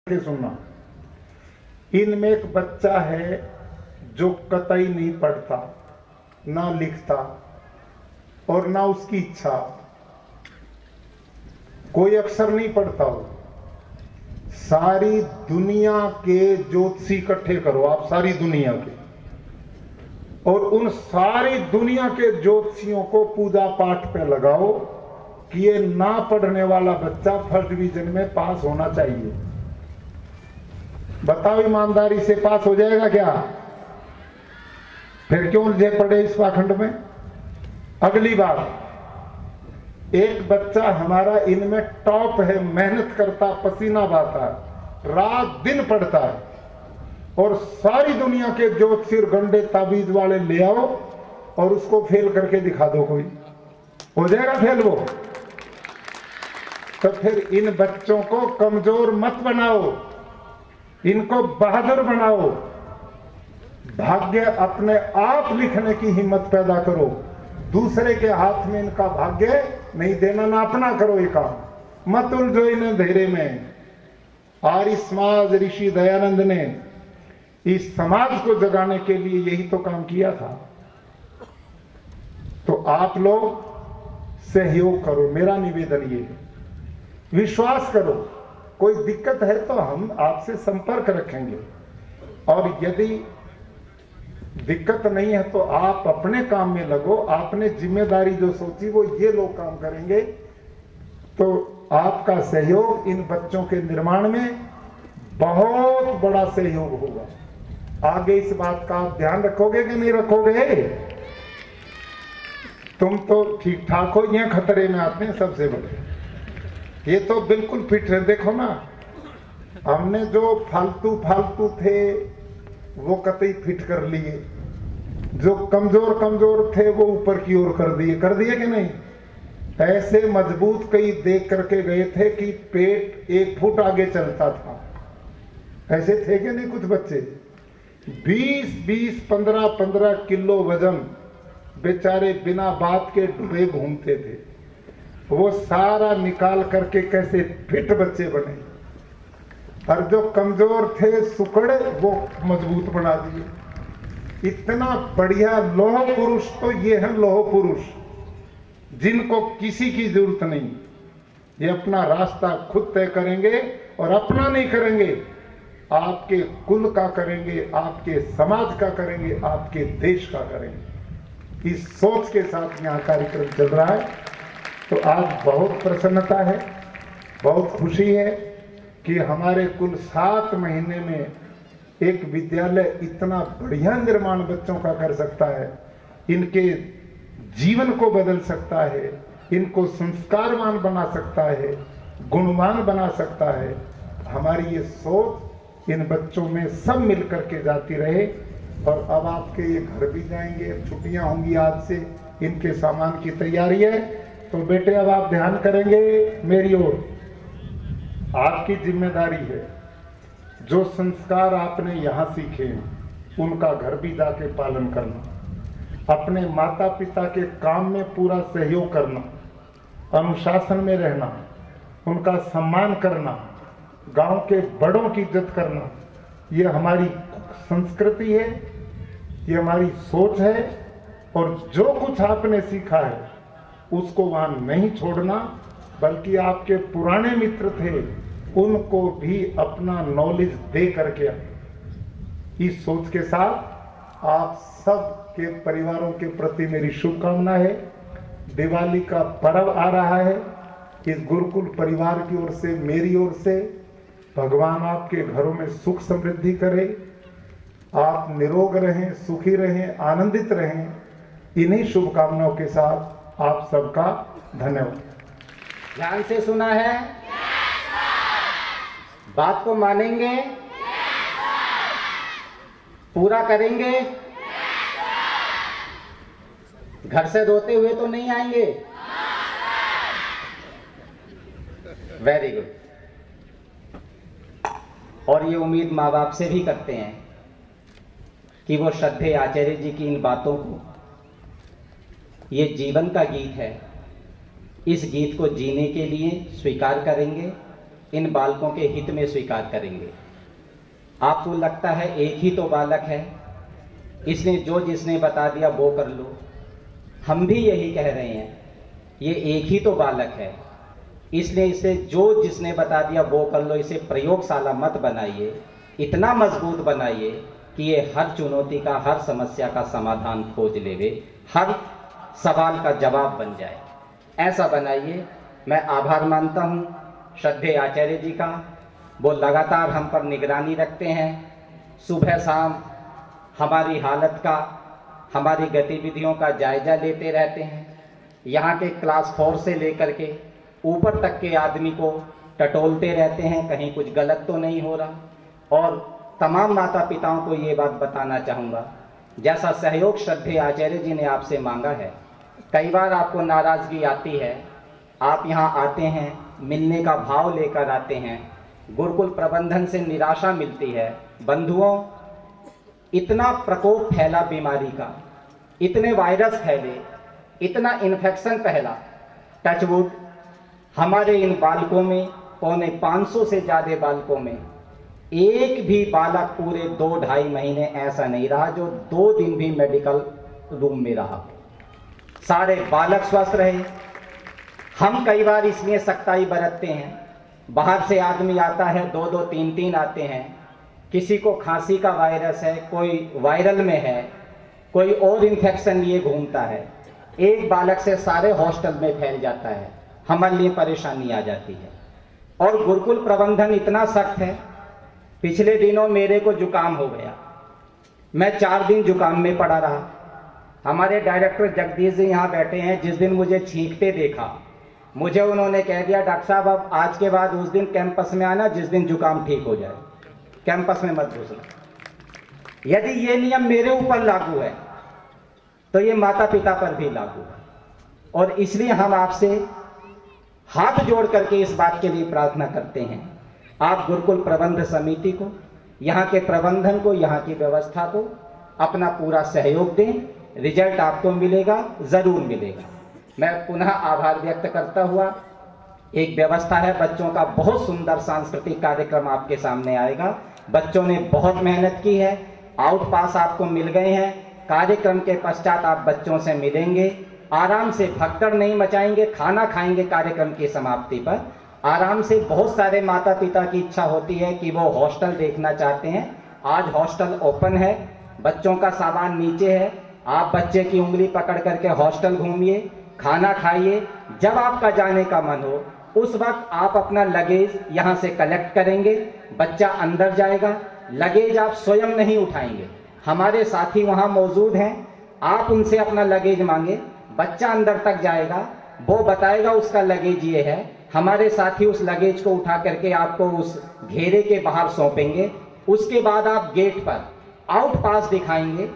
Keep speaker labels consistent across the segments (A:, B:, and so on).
A: के सुनना। इनमें एक बच्चा है जो कतई नहीं पढ़ता ना लिखता और ना उसकी इच्छा, कोई अक्षर नहीं पढ़ता हो। सारी दुनिया के ज्योतिषी इकट्ठे करो आप, सारी दुनिया के, और उन सारी दुनिया के ज्योतिषियों को पूजा पाठ पे लगाओ कि ये ना पढ़ने वाला बच्चा फर्स्ट डिवीजन में पास होना चाहिए। बताओ ईमानदारी से पास हो जाएगा क्या? फिर क्यों उलझे पड़े इस पाखंड में? अगली बार, एक बच्चा हमारा इनमें टॉप है, मेहनत करता, पसीना बहाता, रात दिन पढ़ता है, और सारी दुनिया के ज्योतिषी गंडे ताबीज वाले ले आओ और उसको फेल करके दिखा दो, कोई हो जाएगा फेल वो? तो फिर इन बच्चों को कमजोर मत बनाओ, इनको बहादुर बनाओ। भाग्य अपने आप लिखने की हिम्मत पैदा करो, दूसरे के हाथ में इनका भाग्य नहीं देना, ना अपना करो ये काम, मत उलझो इन अंधेरे में। आर्य समाज ऋषि दयानंद ने इस समाज को जगाने के लिए यही तो काम किया था। तो आप लोग सहयोग करो, मेरा निवेदन ये है। विश्वास करो, कोई दिक्कत है तो हम आपसे संपर्क रखेंगे, और यदि दिक्कत नहीं है तो आप अपने काम में लगो। आपने जिम्मेदारी जो सोची वो ये लोग काम करेंगे, तो आपका सहयोग इन बच्चों के निर्माण में बहुत बड़ा सहयोग होगा। आगे इस बात का आप ध्यान रखोगे कि नहीं रखोगे? तुम तो ठीक ठाक हो, ये खतरे में आते हैं सबसे बड़े। ये तो बिल्कुल फिट है, देखो ना, हमने जो फालतू थे वो कतई फिट कर लिए, जो कमजोर थे वो ऊपर की ओर कर दिए कि नहीं? ऐसे मजबूत कई देख करके गए थे कि पेट 1 फुट आगे चलता था, ऐसे थे कि नहीं? कुछ बच्चे 20-20, 15-15 किलो वजन, बेचारे बिना बात के डूबे घूमते थे। वो सारा निकाल करके कैसे फिट बच्चे बने, और जो कमजोर थे सुकड़े वो मजबूत बना दिए। इतना बढ़िया लौह पुरुष तो ये हैं, लौह पुरुष जिनको किसी की जरूरत नहीं। ये अपना रास्ता खुद तय करेंगे, और अपना नहीं करेंगे, आपके कुल का करेंगे, आपके समाज का करेंगे, आपके देश का करेंगे। इस सोच के साथ यहाँ कार्यक्रम चल रहा है। तो आज बहुत प्रसन्नता है, बहुत खुशी है कि हमारे कुल 7 महीने में एक विद्यालय इतना बढ़िया निर्माण बच्चों का कर सकता है, इनके जीवन को बदल सकता है, इनको संस्कारवान बना सकता है, गुणवान बना सकता है। हमारी ये सोच इन बच्चों में सब मिल करके जाती रहे। और अब आपके ये घर भी जाएंगे, छुट्टियां होंगी आज से, इनके सामान की तैयारी है। तो बेटे अब आप ध्यान करेंगे मेरी ओर, आपकी जिम्मेदारी है। जो संस्कार आपने यहाँ सीखे उनका घर भी जाके पालन करना, अपने माता पिता के काम में पूरा सहयोग करना, अनुशासन में रहना, उनका सम्मान करना, गांव के बड़ों की इज्जत करना, ये हमारी संस्कृति है, ये हमारी सोच है। और जो कुछ आपने सीखा है उसको वहां नहीं छोड़ना, बल्कि आपके पुराने मित्र थे उनको भी अपना नॉलेज दे करके। इस सोच के साथ आप सब के परिवारों के प्रति मेरी शुभकामना है। दिवाली का पर्व आ रहा है, इस गुरुकुल परिवार की ओर से, मेरी ओर से भगवान आपके घरों में सुख समृद्धि करे, आप निरोग रहें, सुखी रहें, आनंदित रहें। इन्हीं शुभकामनाओं के साथ आप सबका धन्यवाद।
B: ध्यान से सुना है? बात को मानेंगे? पूरा करेंगे? घर से रोते हुए तो नहीं आएंगे? Very good. और ये उम्मीद माँ बाप से भी करते हैं कि वो श्रद्धेय आचार्य जी की इन बातों को, ये जीवन का गीत है, इस गीत को जीने के लिए स्वीकार करेंगे, इन बालकों के हित में स्वीकार करेंगे। आपको लगता है एक ही तो बालक है, इसलिए जो जिसने बता दिया वो कर लो। हम भी यही कह रहे हैं, ये एक ही तो बालक है, इसलिए इसे जो जिसने बता दिया वो कर लो। इसे प्रयोगशाला मत बनाइए, इतना मजबूत बनाइए कि ये हर चुनौती का, हर समस्या का समाधान खोज लेवे, हर सवाल का जवाब बन जाए। ऐसा बनाइए। मैं आभार मानता हूँ श्रद्धेय आचार्य जी का, वो लगातार हम पर निगरानी रखते हैं, सुबह शाम हमारी हालत का, हमारी गतिविधियों का जायजा लेते रहते हैं। यहाँ के क्लास 4 से लेकर के ऊपर तक के आदमी को टटोलते रहते हैं, कहीं कुछ गलत तो नहीं हो रहा। और तमाम माता पिताओं को ये बात बताना चाहूँगा, जैसा सहयोग श्रद्धेय आचार्य जी ने आपसे मांगा है, कई बार आपको नाराज़गी आती है, आप यहाँ आते हैं, मिलने का भाव लेकर आते हैं, गुरुकुल प्रबंधन से निराशा मिलती है। बंधुओं, इतना प्रकोप फैला बीमारी का, इतने वायरस फैले, इतना इन्फेक्शन फैला, टचवुड हमारे इन बालकों में, 550 से ज़्यादा बालकों में एक भी बालक पूरे 2-2.5 महीने ऐसा नहीं रहा जो 2 दिन भी मेडिकल रूम में रहा। सारे बालक स्वस्थ रहे। हम कई बार इसलिए सख्ताई बरतते हैं, बाहर से आदमी आता है, 2-2, 3-3 आते हैं, किसी को खांसी का वायरस है, कोई वायरल में है, कोई और इन्फेक्शन लिए घूमता है, एक बालक से सारे हॉस्टल में फैल जाता है, हमारे लिए परेशानी आ जाती है। और गुरुकुल प्रबंधन इतना सख्त है, पिछले दिनों मेरे को जुकाम हो गया, मैं 4 दिन जुकाम में पड़ा रहा। हमारे डायरेक्टर जगदीश जी यहाँ बैठे हैं, जिस दिन मुझे छींकते देखा, मुझे उन्होंने कह दिया, डॉक्टर साहब अब आज के बाद उस दिन कैंपस में आना जिस दिन जुकाम ठीक हो जाए, कैंपस में मत घुसना। यदि ये नियम मेरे ऊपर लागू है तो ये माता पिता पर भी लागू है। और इसलिए हम आपसे हाथ जोड़ करके इस बात के लिए प्रार्थना करते हैं, आप गुरुकुल प्रबंध समिति को, यहाँ के प्रबंधन को, यहाँ की व्यवस्था को अपना पूरा सहयोग दें। रिजल्ट आपको मिलेगा, जरूर मिलेगा। मैं पुनः आभार व्यक्त करता हुआ, एक व्यवस्था है बच्चों का, बहुत सुंदर सांस्कृतिक कार्यक्रम आपके सामने आएगा। बच्चों ने बहुत मेहनत की है, आउट पास आपको मिल गए हैं। कार्यक्रम के पश्चात आप बच्चों से मिलेंगे, आराम से भगदड़ नहीं मचाएंगे, खाना खाएंगे कार्यक्रम की समाप्ति पर आराम से। बहुत सारे माता पिता की इच्छा होती है कि वो हॉस्टल देखना चाहते हैं, आज हॉस्टल ओपन है, बच्चों का सामान नीचे है, आप बच्चे की उंगली पकड़ करके हॉस्टल घूमिए, खाना खाइए। जब आपका जाने का मन हो उस वक्त आप अपना लगेज यहाँ से कलेक्ट करेंगे, बच्चा अंदर जाएगा, लगेज आप स्वयं नहीं उठाएंगे, हमारे साथी वहाँ मौजूद हैं, आप उनसे अपना लगेज मांगे, बच्चा अंदर तक जाएगा, वो बताएगा उसका लगेज ये है, हमारे साथी उस लगेज को उठा करके आपको उस घेरे के बाहर सौंपेंगे। उसके बाद आप गेट पर आउट पास दिखाएंगे।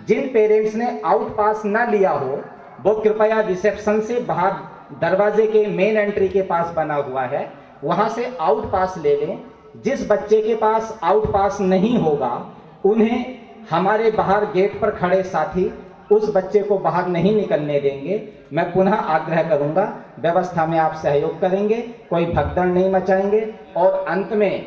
B: जिन पेरेंट्स ने आउट पास ना लिया हो वो कृपया रिसेप्शन से बाहर दरवाजे के मेन एंट्री के पास बना हुआ है, वहां से आउट पास ले लें। जिस बच्चे के पास आउट पास नहीं होगा उन्हें हमारे बाहर गेट पर खड़े साथी उस बच्चे को बाहर नहीं निकलने देंगे। मैं पुनः आग्रह करूंगा, व्यवस्था में आप सहयोग करेंगे, कोई भगदड़ नहीं मचाएंगे। और अंत में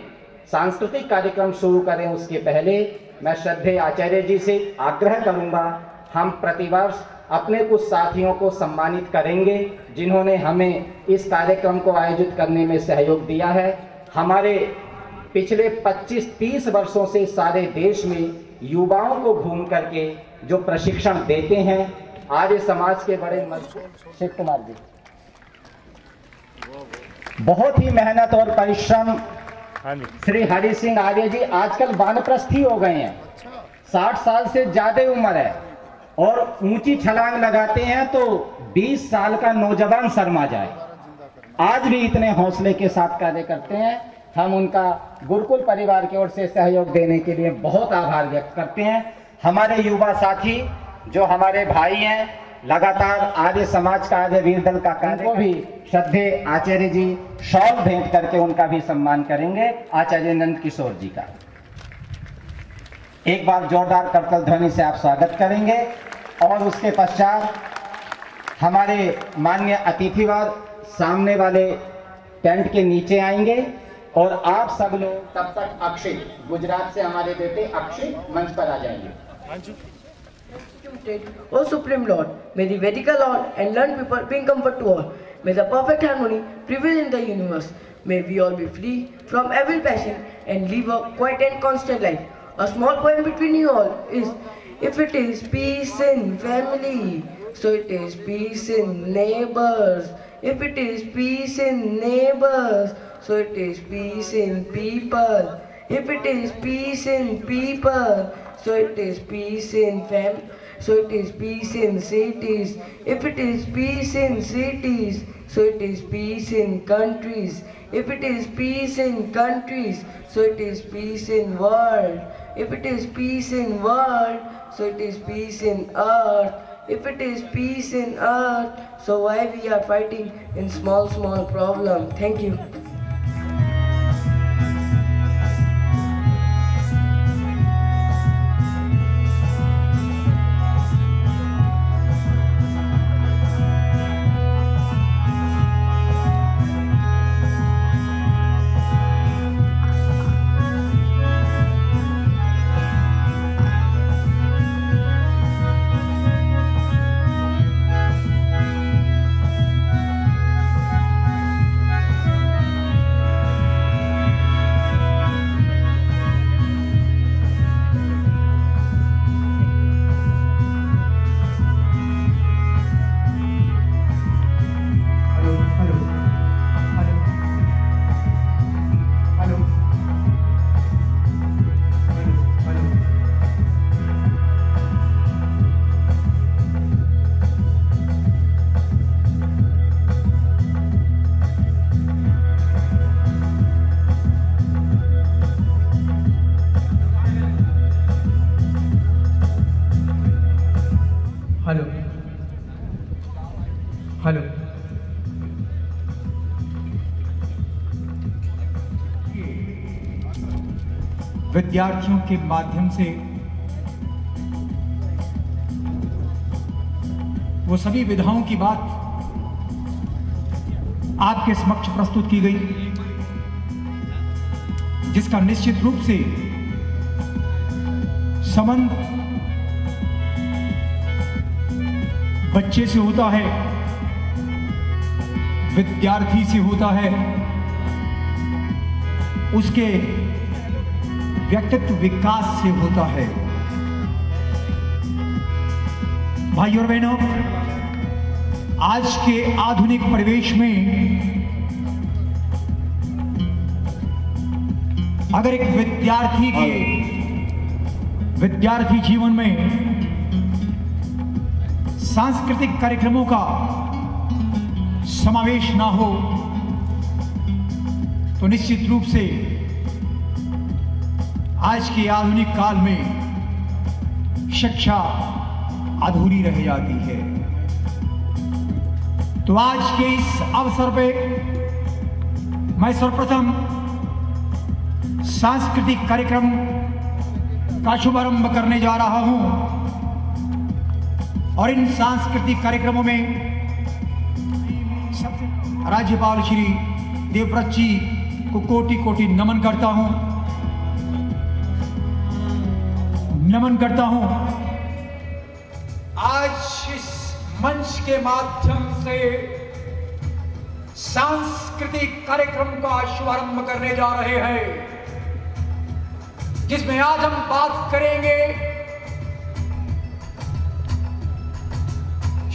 B: सांस्कृतिक कार्यक्रम शुरू करें उसके पहले मैं श्रद्धेय आचार्य जी से आग्रह करूंगा, हम प्रतिवर्ष अपने कुछ साथियों को सम्मानित करेंगे जिन्होंने हमें इस कार्यक्रम को आयोजित करने में सहयोग दिया है। हमारे पिछले 25-30 वर्षों से सारे देश में युवाओं को घूम करके जो प्रशिक्षण देते हैं आर्य समाज के बड़े शिव कुमार जी, बहुत ही मेहनत और परिश्रम। श्री हरि सिंह आर्य जी आजकल वानप्रस्थी हो गए हैं, 60 साल से ज्यादा उम्र है और ऊंची छलांग लगाते हैं तो 20 साल का नौजवान शर्मा जाए। आज भी इतने हौसले के साथ कार्य करते हैं। हम उनका गुरुकुल परिवार की ओर से सहयोग देने के लिए बहुत आभार व्यक्त करते हैं। हमारे युवा साथी जो हमारे भाई हैं, लगातार आर्य समाज का आर्य वीर दल का कार्य को भी श्रद्धेय आचार्य जी शॉल भेंट करके उनका भी सम्मान करेंगे। आचार्य नंद किशोर जी का एक बार जोरदार करतल ध्वनि से आप स्वागत करेंगे। और उसके पश्चात हमारे माननीय अतिथिवार सामने वाले टेंट के नीचे आएंगे और आप सब लोग तब तक अक्षय, गुजरात से हमारे बेटे अक्षय मंच पर आ जाएंगे।
C: O Supreme Lord, may the Vedic Lord and learned people bring comfort to all. May the perfect harmony prevail in the universe. May we all be free from evil passion and live a quiet and constant life. A small point between you all is, if it is peace in family, so it is peace in neighbors. If it is peace in neighbors, so it is peace in people. If it is peace in people, so it is peace in so it is peace in cities. If it is peace in cities, so it is peace in countries. If it is peace in countries, so it is peace in world. If it is peace in world, so it is peace in earth. If it is peace in earth, so why we are fighting in small problem? Thank you.
D: Hello, विद्यार्थियों के माध्यम से वो सभी विधाओं की बात आपके समक्ष प्रस्तुत की गई, जिसका निश्चित रूप से संबंध बच्चे से होता है, विद्यार्थी से होता है, उसके व्यक्तित्व विकास से होता है। भाइयों और बहनों, आज के आधुनिक परिवेश में अगर एक विद्यार्थी के विद्यार्थी जीवन में सांस्कृतिक कार्यक्रमों का समावेश ना हो तो निश्चित रूप से आज के आधुनिक काल में शिक्षा अधूरी रह जाती है। तो आज के इस अवसर पे मैं सर्वप्रथम सांस्कृतिक कार्यक्रम का शुभारंभ करने जा रहा हूं और इन सांस्कृतिक कार्यक्रमों में राज्यपाल श्री देवव्रत जी को कोटि कोटि नमन करता हूं। आज इस मंच के माध्यम से सांस्कृतिक कार्यक्रम का शुभारंभ करने जा रहे हैं, जिसमें आज हम बात करेंगे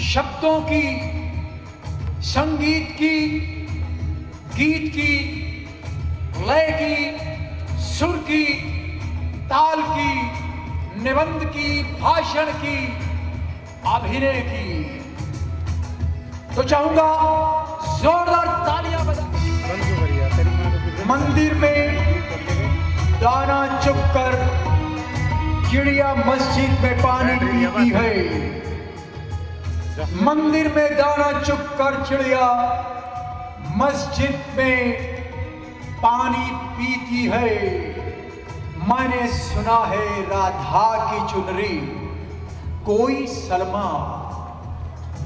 D: शब्दों की, संगीत की, गीत की, लय की, सुर की, ताल की, निबंध की, भाषण की, अभिनय की। तो चाहूंगा जोरदार तालियां बजाएं। मंदिर में दाना चुगकर चिड़िया मस्जिद में पानी पीती है। मंदिर में दाना चुगकर चिड़िया मस्जिद में पानी पीती है। मैंने सुना है राधा की चुनरी कोई सलमा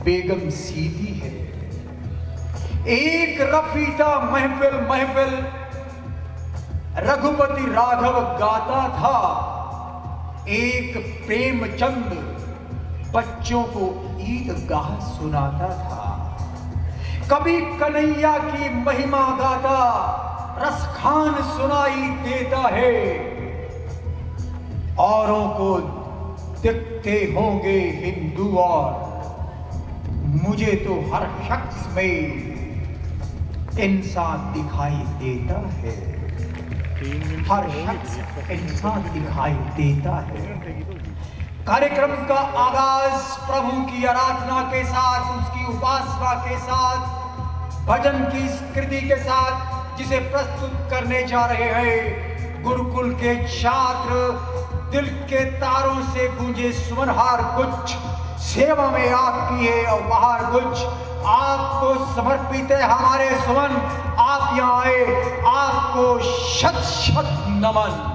D: बेगम सीती है। एक रफीता महफिल महफिल रघुपति राघव गाता था, एक प्रेमचंद बच्चों को ईदगाह सुनाता था। कभी कन्हैया की महिमा गाता रसखान सुनाई देता है। औरों को दिखते होंगे हिंदू और मुझे तो हर शख्स में इंसान दिखाई देता है। हर शख्स इंसान दिखाई देता है। कार्यक्रम का आगाज प्रभु की आराधना के साथ, उसकी उपासना के साथ, भजन की कृति के साथ जिसे प्रस्तुत करने जा रहे हैं गुरुकुल के छात्र। दिल के तारों से गूंजे सुमनहार गुच्छ, सेवा में आपकी है और बाहर गुच्छ, आपको समर्पित है हमारे सुमन। आप यहाँ आए, आपको शत शत नमन।